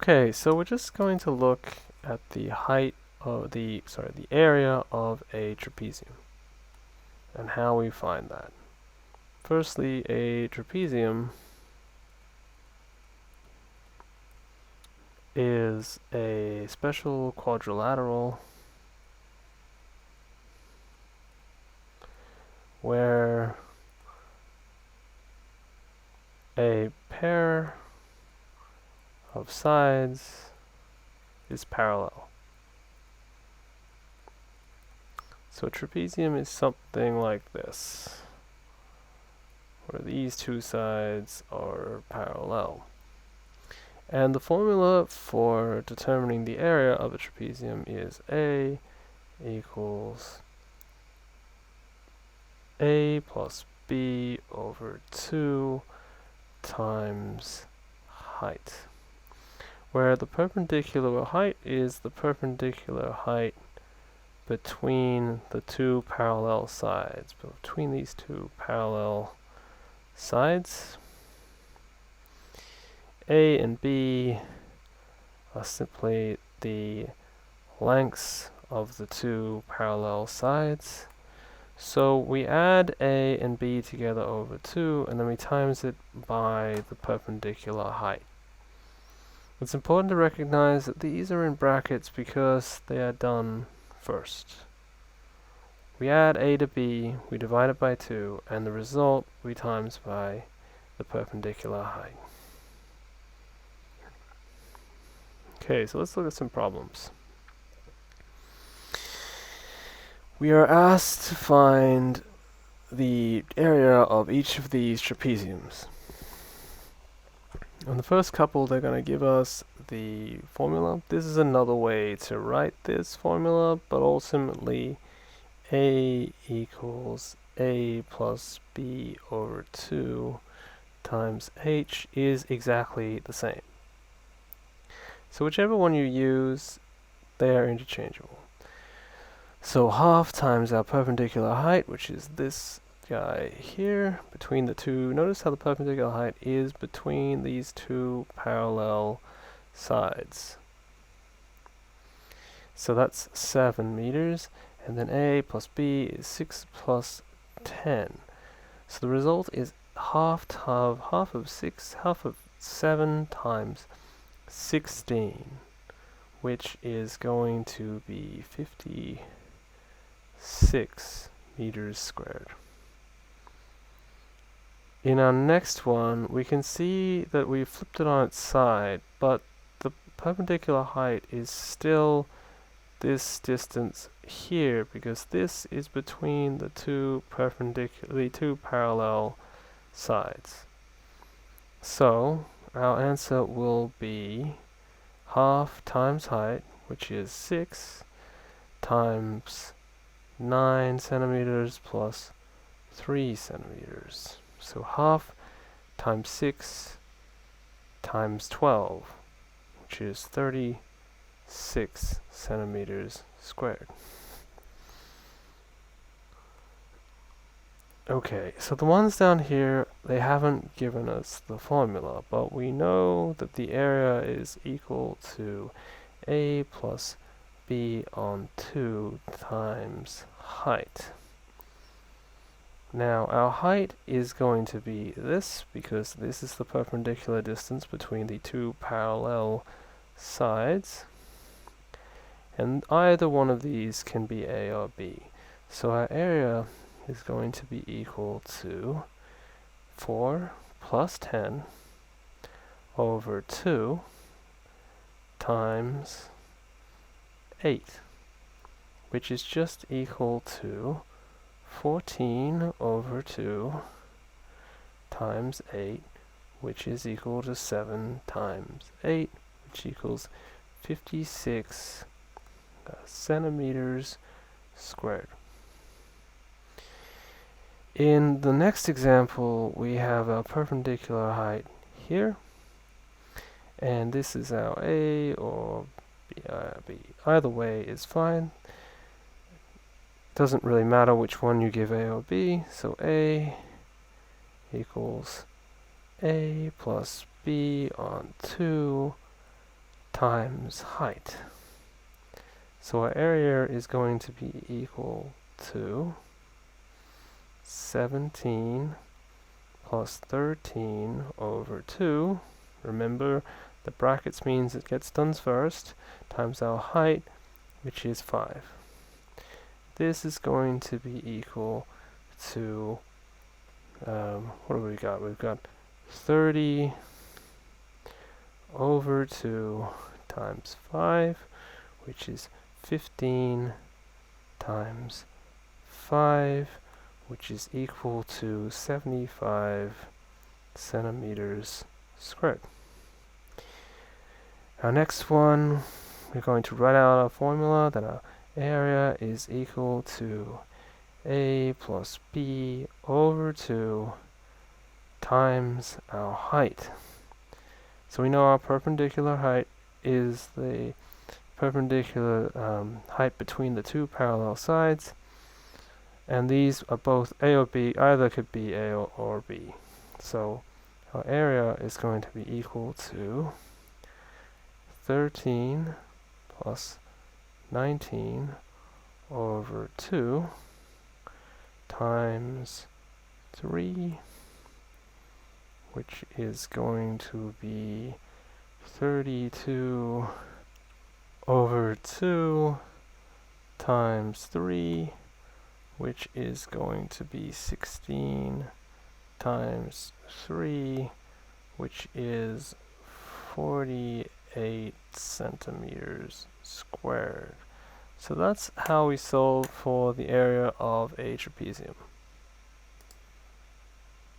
Okay, so we're just going to look at the height of the area of a trapezium and how we find that. Firstly, a trapezium is a special quadrilateral where a pair of sides is parallel. So a trapezium is something like this, where these two sides are parallel. And the formula for determining the area of a trapezium is A equals A plus B over 2 times height, where the perpendicular height is the perpendicular height between the two parallel sides. Between these two parallel sides, A and B are simply the lengths of the two parallel sides. So we add A and B together over 2, and then we times it by the perpendicular height. It's important to recognize that these are in brackets because they are done first. We add A to B, we divide it by 2, and the result we times by the perpendicular height. Okay, so let's look at some problems. We are asked to find the area of each of these trapeziums. On the first couple, they're going to give us the formula. This is another way to write this formula, but ultimately A equals A plus B over 2 times H is exactly the same. So whichever one you use, they are interchangeable. So half times our perpendicular height, which is this guy here, between the two. Notice how the perpendicular height is between these two parallel sides. So that's 7 meters, and then A plus B is 6 plus 10. So the result is half of 7 times 16, which is going to be 56 meters squared. In our next one, we can see that we flipped it on its side, but the perpendicular height is still this distance here, because this is between the two parallel sides. So our answer will be half times height, which is 6, times 9 centimeters plus 3 centimeters. So half times 6 times 12, which is 36 centimeters squared. Okay, so the ones down here, they haven't given us the formula, but we know that the area is equal to A plus B on 2 times height. Now our height is going to be this, because this is the perpendicular distance between the two parallel sides, and either one of these can be A or B. So our area is going to be equal to 4 plus 10 over 2 times 8, which is just equal to 14 over 2 times 8, which is equal to 7 times 8, which equals 56 centimeters squared. In the next example, we have our perpendicular height here, and this is our A or B. Either way is fine. Doesn't really matter which one you give A or B, so A equals A plus B on 2 times height. So our area is going to be equal to 17 plus 13 over 2. Remember, the brackets means it gets done first, times our height, which is 5. This is going to be equal to, what do we got? We've got 30 over 2 times 5, which is 15 times 5, which is equal to 75 centimeters squared. Our next one, we're going to write out our formula that our area is equal to A plus B over 2 times our height. So we know our perpendicular height is the perpendicular height between the two parallel sides, and these are both A or B, either could be A or B. So our area is going to be equal to 13 plus 19 over 2 times 3, which is going to be 32 over 2 times 3, which is going to be 16 times 3, which is 48 centimeters squared. So that's how we solve for the area of a trapezium.